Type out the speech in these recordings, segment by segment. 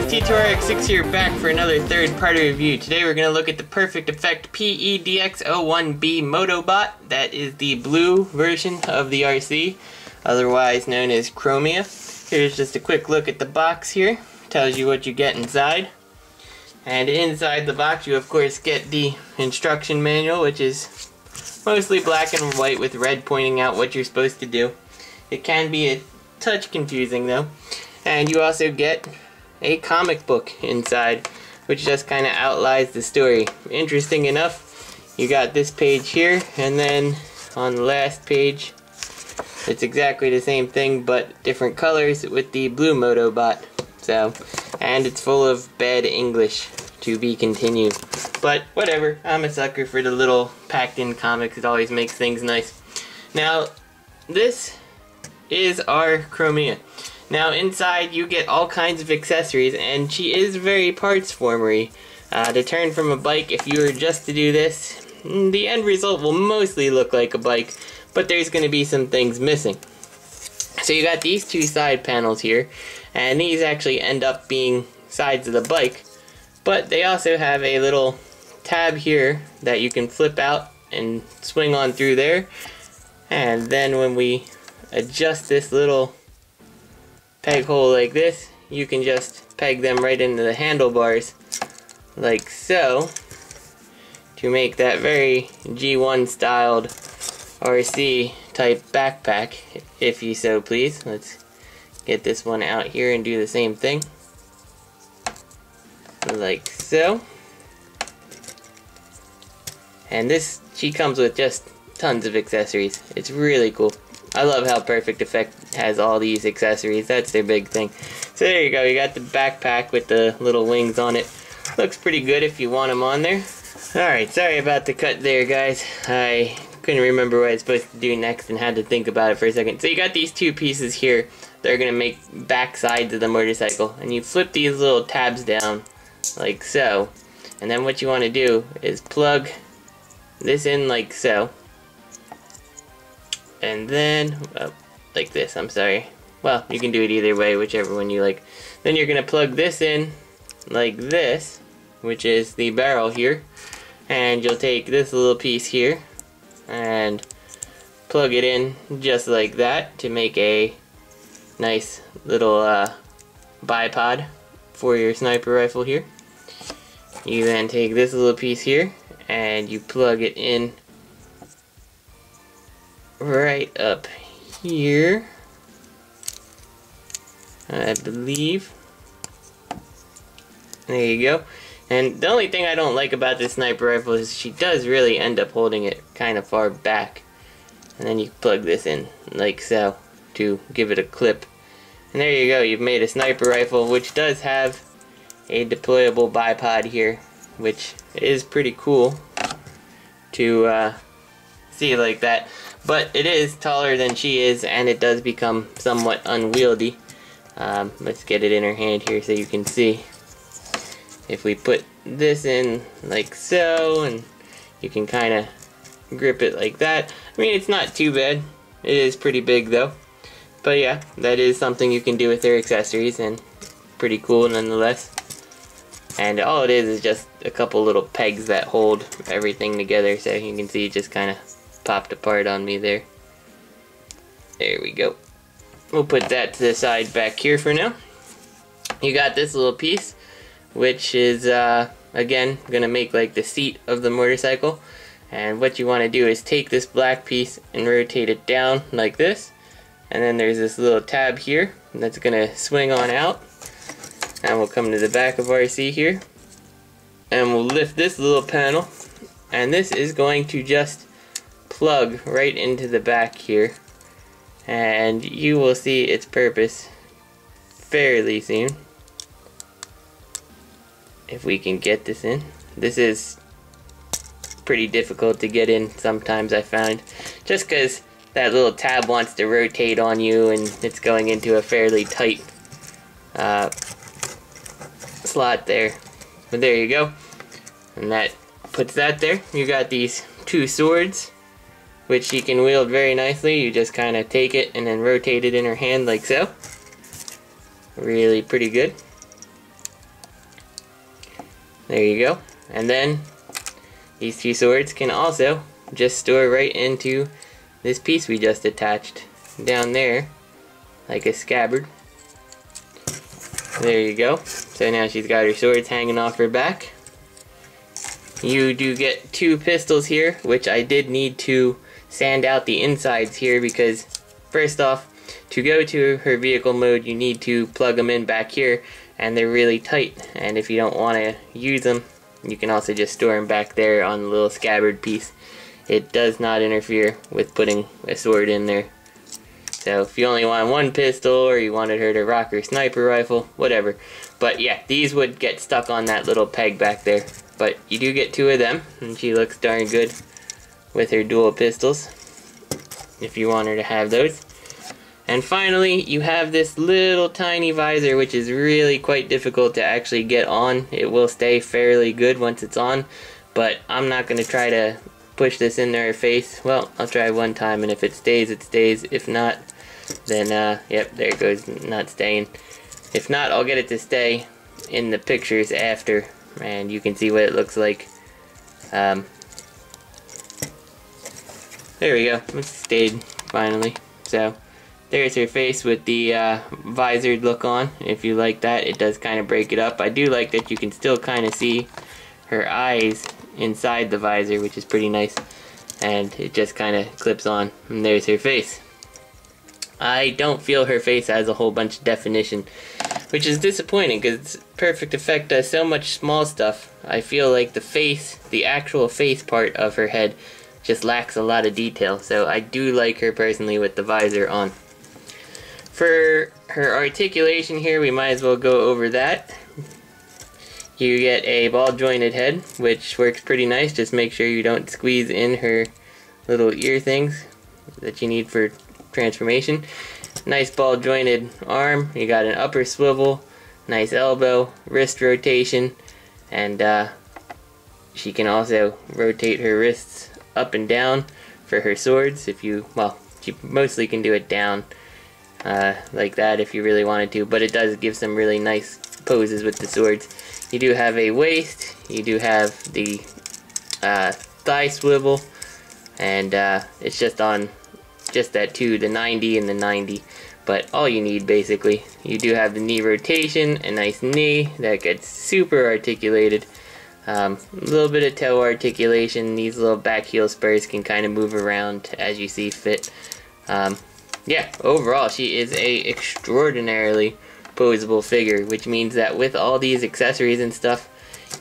T2RX6 here, back for another third-party review. Today we're going to look at the Perfect Effect PE-DX01B Motobot. That is the blue version of the RC, otherwise known as Chromia. Here's just a quick look at the box here. Tells you what you get inside. And inside the box you of course get the instruction manual, which is mostly black and white with red pointing out what you're supposed to do. It can be a touch confusing though. And you also get a comic book inside, which just kind of outlines the story. Interesting enough, you got this page here, and then on the last page it's exactly the same thing but different colors with the blue Motobot. So, and it's full of bad English, to be continued. But whatever, I'm a sucker for the little packed in comics. It always makes things nice. Now this is our Chromia. Now inside you get all kinds of accessories, and she is very parts formery. To turn from a bike, if you were just to do this, the end result will mostly look like a bike, but there's going to be some things missing. So you got these two side panels here, and these actually end up being sides of the bike, but they also have a little tab here that you can flip out and swing on through there, and then when we adjust this little peg hole like this, you can just peg them right into the handlebars like so to make that very G1 styled RC type backpack, if you so please. Let's get this one out here and do the same thing like so. And this, she comes with just tons of accessories. It's really cool. I love how Perfect Effect has all these accessories. That's their big thing. So there you go. You got the backpack with the little wings on it. Looks pretty good if you want them on there. Alright, sorry about the cut there, guys. I couldn't remember what I was supposed to do next and had to think about it for a second. So you got these two pieces here that are going to make back sides of the motorcycle. And you flip these little tabs down like so. And then what you want to do is plug this in like so. And then, like this, I'm sorry. Well, you can do it either way, whichever one you like. Then you're going to plug this in like this, which is the barrel here. And you'll take this little piece here and plug it in just like that to make a nice little bipod for your sniper rifle here. You then take this little piece here and you plug it in right up here, I believe. There you go. And the only thing I don't like about this sniper rifle is she does really end up holding it kind of far back. And then you plug this in like so to give it a clip. And there you go, you've made a sniper rifle, which does have a deployable bipod here, which is pretty cool to see like that. But it is taller than she is, and it does become somewhat unwieldy. Let's get it in her hand here so you can see. If we put this in like so, and you can kind of grip it like that. I mean, it's not too bad. It is pretty big though. But yeah, that is something you can do with their accessories, and pretty cool nonetheless. And all it is just a couple little pegs that hold everything together, so you can see it just kind of popped apart on me there. There we go. We'll put that to the side back here for now. You got this little piece, which is again gonna make like the seat of the motorcycle. And what you want to do is take this black piece and rotate it down like this, and then there's this little tab here that's gonna swing on out, and we'll come to the back of RC here and we'll lift this little panel, and this is going to just plug right into the back here, and you will see its purpose fairly soon if we can get this in. This is pretty difficult to get in sometimes, I found, just because that little tab wants to rotate on you and it's going into a fairly tight slot there. But there you go, and that puts that there. You got these two swords, which she can wield very nicely. You just kind of take it and then rotate it in her hand like so. Really pretty good. There you go. And then these two swords can also just store right into this piece we just attached down there, like a scabbard. There you go. So now she's got her swords hanging off her back. You do get two pistols here, which I did need to sand out the insides here because, first off, to go to her vehicle mode you need to plug them in back here, and they're really tight, and if you don't want to use them you can also just store them back there on the little scabbard piece. It does not interfere with putting a sword in there. So if you only want one pistol, or you wanted her to rock her sniper rifle, whatever. But yeah, these would get stuck on that little peg back there. But you do get two of them, and she looks darn good with her dual pistols, if you want her to have those. And finally, you have this little tiny visor, which is really quite difficult to actually get on. It will stay fairly good once it's on, but I'm not going to try to push this into her face. Well, I'll try one time, and if it stays, it stays. If not, then, yep, there it goes, not staying. If not, I'll get it to stay in the pictures after, and you can see what it looks like. There we go, it stayed, finally. So, there's her face with the visored look on. If you like that, it does kind of break it up. I do like that you can still kind of see her eyes inside the visor, which is pretty nice. And it just kind of clips on, and there's her face. I don't feel her face has a whole bunch of definition, which is disappointing because Perfect Effect does so much small stuff. I feel like the face, the actual face part of her head, just lacks a lot of detail. So I do like her personally with the visor on. For her articulation here, we might as well go over that. You get a ball jointed head, which works pretty nice. Just make sure you don't squeeze in her little ear things that you need for transformation. Nice ball jointed arm. You got an upper swivel, nice elbow, wrist rotation, and she can also rotate her wrists up and down for her swords. If you, well, she mostly can do it down like that if you really wanted to, but it does give some really nice poses with the swords. You do have a waist, you do have the thigh swivel, and it's just on just that two, the 90 and the 90, but all you need basically. You do have the knee rotation, a nice knee that gets super articulated, a little bit of toe articulation. These little back heel spurs can kind of move around as you see fit. Yeah, overall she is a extraordinarily posable figure, which means that with all these accessories and stuff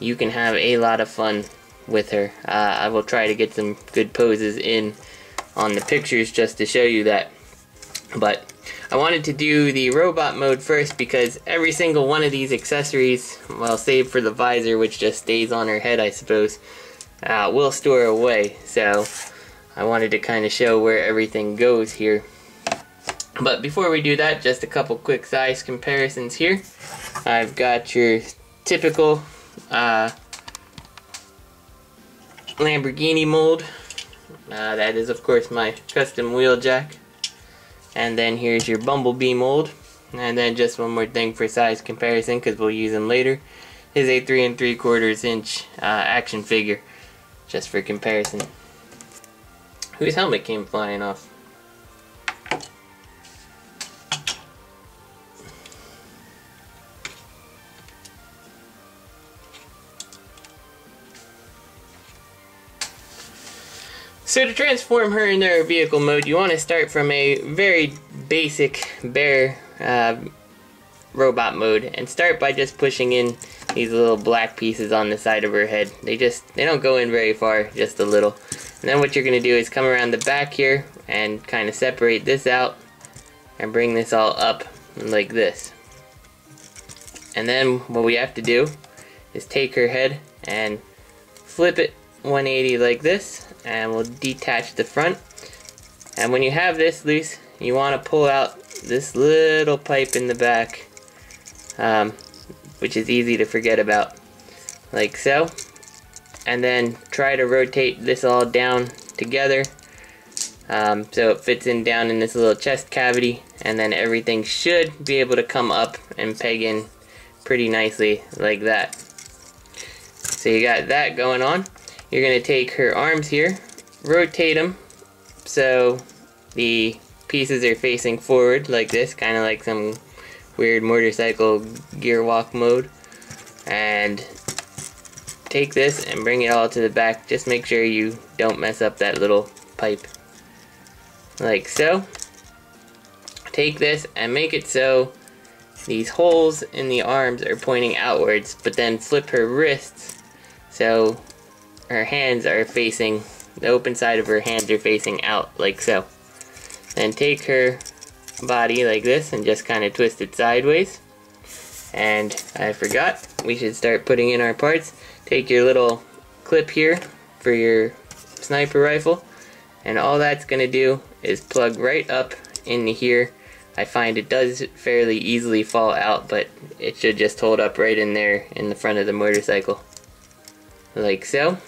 you can have a lot of fun with her. I will try to get some good poses in on the pictures just to show you that, but I wanted to do the robot mode first because every single one of these accessories, well, save for the visor, which just stays on her head I suppose, will store away. So I wanted to kind of show where everything goes here. But before we do that, just a couple quick size comparisons here. I've got your typical Lamborghini mold. That is of course my custom wheel jack. And then here's your Bumblebee mold. And then just one more thing for size comparison, because we'll use them later, is a 3 3/4 inch action figure, just for comparison. Whose helmet came flying off? So to transform her into her vehicle mode, you want to start from a very basic, bare robot mode, and start by just pushing in these little black pieces on the side of her head. They don't go in very far, just a little. And then what you're going to do is come around the back here and kind of separate this out and bring this all up like this. And then what we have to do is take her head and flip it 180 like this, and we'll detach the front. And when you have this loose, you want to pull out this little pipe in the back, which is easy to forget about, like so. And then try to rotate this all down together so it fits in down in this little chest cavity, and then everything should be able to come up and peg in pretty nicely like that. So you got that going on. You're going to take her arms here, rotate them so the pieces are facing forward like this, kind of like some weird motorcycle gear walk mode. And take this and bring it all to the back. Just make sure you don't mess up that little pipe. Like so. Take this and make it so these holes in the arms are pointing outwards, but then flip her wrists so her hands are facing, the open side of her hands are facing out, like so. Then take her body like this and just kind of twist it sideways. And I forgot, we should start putting in our parts. Take your little clip here for your sniper rifle, and all that's going to do is plug right up into here. I find it does fairly easily fall out, but it should just hold up right in there in the front of the motorcycle. Like so.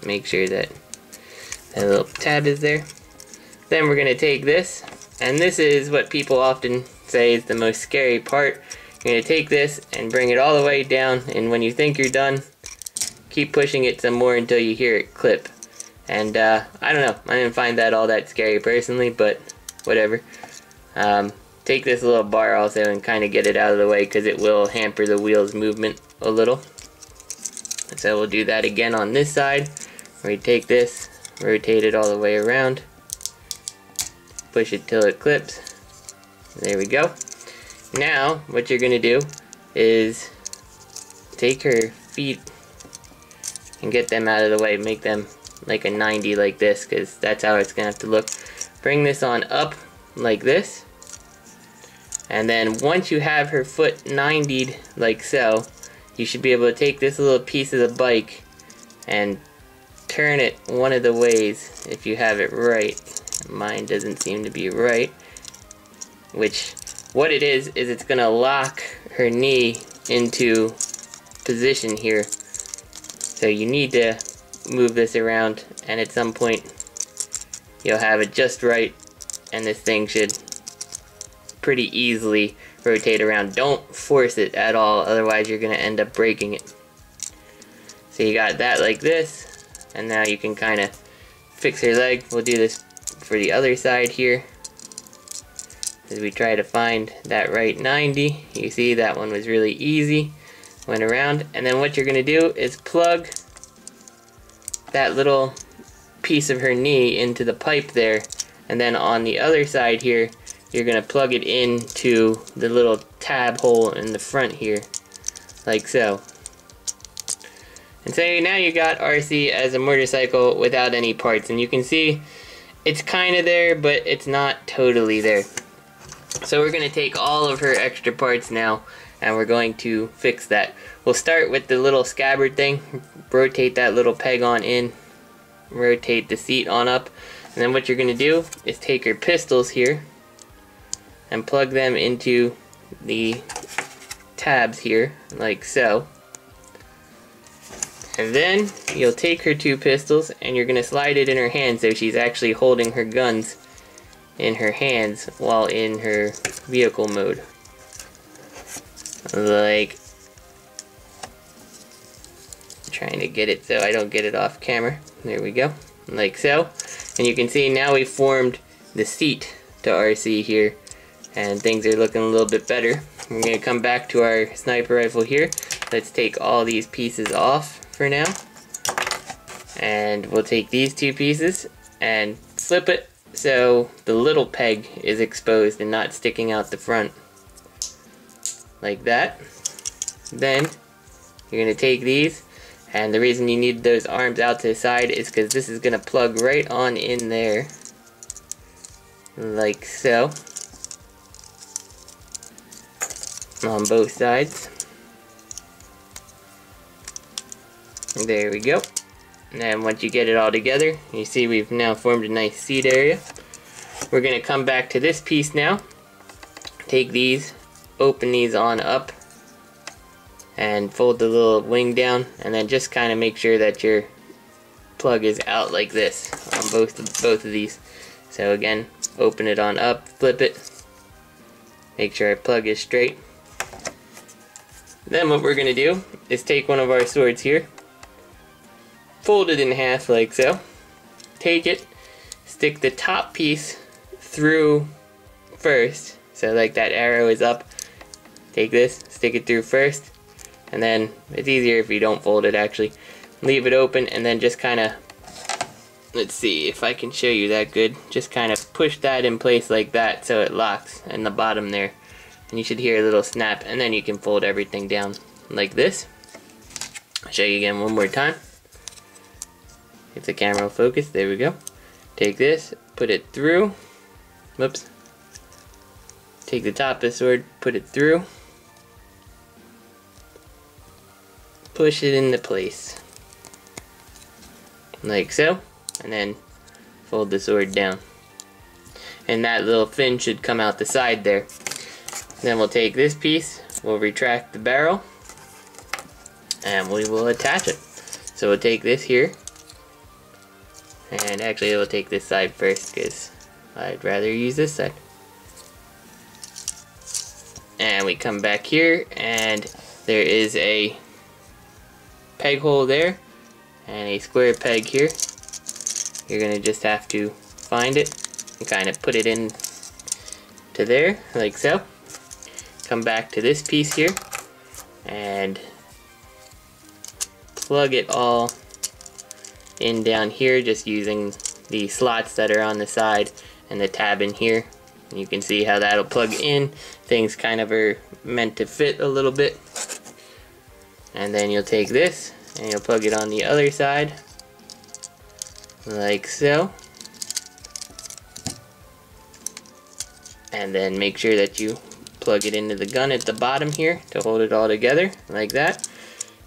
Make sure that that little tab is there. Then we're going to take this, and this is what people often say is the most scary part. You're going to take this and bring it all the way down, and when you think you're done, keep pushing it some more until you hear it clip. And I don't know, I didn't find that all that scary personally, but whatever. Take this little bar also and kind of get it out of the way, because it will hamper the wheel's movement a little. So we'll do that again on this side, where you take this, rotate it all the way around, push it till it clips. There we go. Now, what you're going to do is take her feet and get them out of the way. Make them like a 90 like this, because that's how it's going to have to look. Bring this on up like this. And then once you have her foot 90'd like so, you should be able to take this little piece of the bike and turn it one of the ways if you have it right. Mine doesn't seem to be right. Which, what it is it's going to lock her knee into position here. So you need to move this around, and at some point you'll have it just right, and this thing should pretty easily rotate around. Don't force it at all, otherwise you're going to end up breaking it. So you got that like this, and now you can kind of fix her leg. We'll do this for the other side here, as we try to find that right 90. You see that one was really easy, went around, and then what you're going to do is plug that little piece of her knee into the pipe there, and then on the other side here you're going to plug it into the little tab hole in the front here, like so. And so now you got RC as a motorcycle without any parts, and you can see it's kind of there, but it's not totally there. So we're going to take all of her extra parts now, and we're going to fix that. We'll start with the little scabbard thing. Rotate that little peg on in, rotate the seat on up, and then what you're going to do is take your pistols here and plug them into the tabs here, like so. And then you'll take her two pistols and you're going to slide it in her hand so she's actually holding her guns in her hands while in her vehicle mode. Like, trying to get it so I don't get it off camera. There we go. Like so. And you can see now we've formed the seat to RC here, and things are looking a little bit better. We're going to come back to our sniper rifle here. Let's take all these pieces off for now. And we'll take these two pieces and flip it so the little peg is exposed and not sticking out the front. Like that. Then you're going to take these, and the reason you need those arms out to the side is because this is going to plug right on in there. Like so. On both sides. There we go. And then once you get it all together, you see we've now formed a nice seat area. We're going to come back to this piece now. Take these, open these on up, and fold the little wing down, and then just kind of make sure that your plug is out like this on both of these. So again, open it on up, flip it, make sure our plug is straight. Then what we're going to do is take one of our swords here, fold it in half like so, take it, stick the top piece through first, so like that arrow is up, take this, stick it through first, and then it's easier if you don't fold it actually. Leave it open and then just kind of, let's see if I can show you that good, just kind of push that in place like that so it locks in the bottom there. And you should hear a little snap, and then you can fold everything down like this. I'll show you again one more time. If the camera will focus, there we go. Take this, put it through, whoops. Take the top of the sword, put it through, push it into place, like so, and then fold the sword down. And that little fin should come out the side there. Then we'll take this piece, we'll retract the barrel, and we will attach it. So we'll take this here, and actually we'll take this side first because I'd rather use this side. And we come back here, and there is a peg hole there, and a square peg here. You're gonna just have to find it and kind of put it in to there, like so. Come back to this piece here and plug it all in down here, just using the slots that are on the side and the tab in here. You can see how that'll plug in. Things kind of are meant to fit a little bit. And then you'll take this and you'll plug it on the other side like so. And then make sure that you plug it into the gun at the bottom here to hold it all together like that.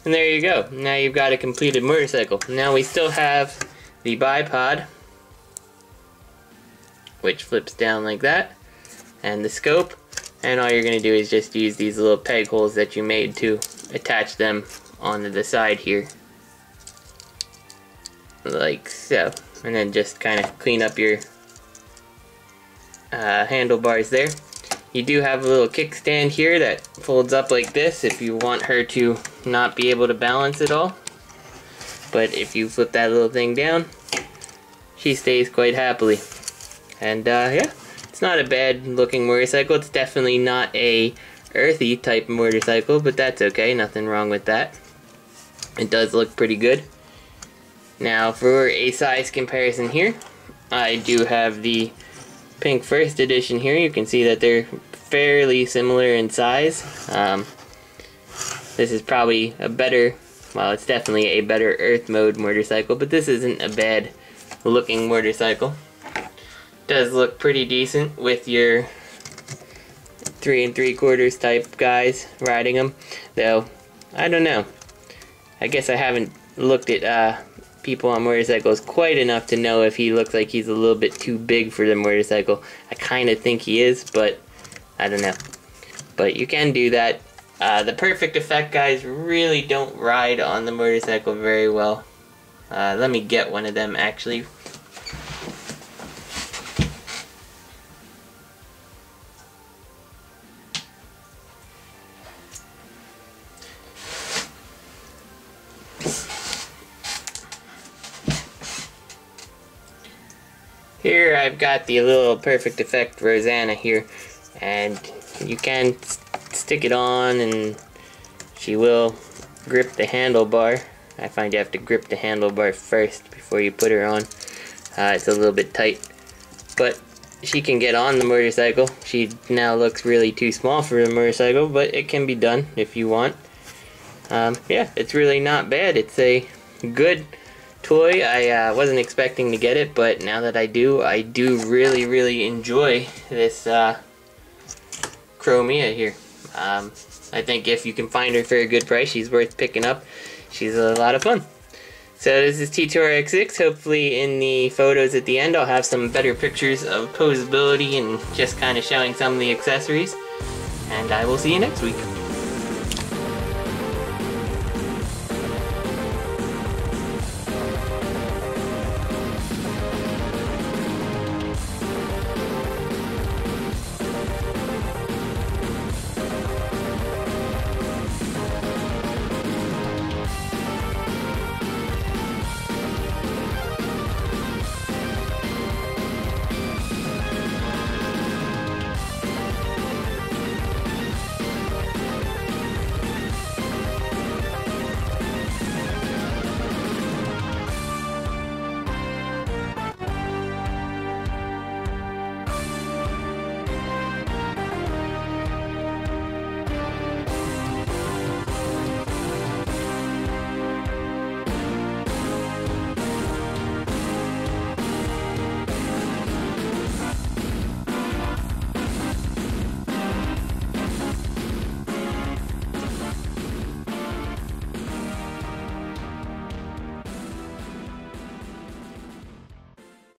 And there you go. Now you've got a completed motorcycle. Now we still have the bipod, which flips down like that, and the scope, and all you're going to do is just use these little peg holes that you made to attach them onto the side here like so. And then just kind of clean up your handlebars there. You do have a little kickstand here that folds up like this if you want her to not be able to balance at all. But if you flip that little thing down, she stays quite happily. And yeah, it's not a bad looking motorcycle. It's definitely not a earthy type motorcycle, but that's okay, nothing wrong with that. It does look pretty good. Now for a size comparison here, I do have the pink first edition here. You can see that they're fairly similar in size. This is probably a better, well, it's definitely a better earth mode motorcycle, but this isn't a bad looking motorcycle. Does look pretty decent with your 3 3/4 type guys riding them, though I don't know. I guess I haven't looked at people on motorcycles quite enough to know if he looks like he's a little bit too big for the motorcycle. I kind of think he is, but I don't know. But you can do that. The Perfect Effect guys really don't ride on the motorcycle very well. Let me get one of them actually. Here I've got the little Perfect Effect Rosanna here, and you can stick it on and she will grip the handlebar. I find you have to grip the handlebar first before you put her on. It's a little bit tight, but she can get on the motorcycle. She now looks really too small for the motorcycle, but it can be done if you want. Yeah, it's really not bad. It's a good toy. I wasn't expecting to get it, but now that I do really enjoy this Chromia here. I think if you can find her for a good price, she's worth picking up. She's a lot of fun. So this is T2RX6. Hopefully in the photos at the end I'll have some better pictures of posability and just kind of showing some of the accessories. And I will see you next week.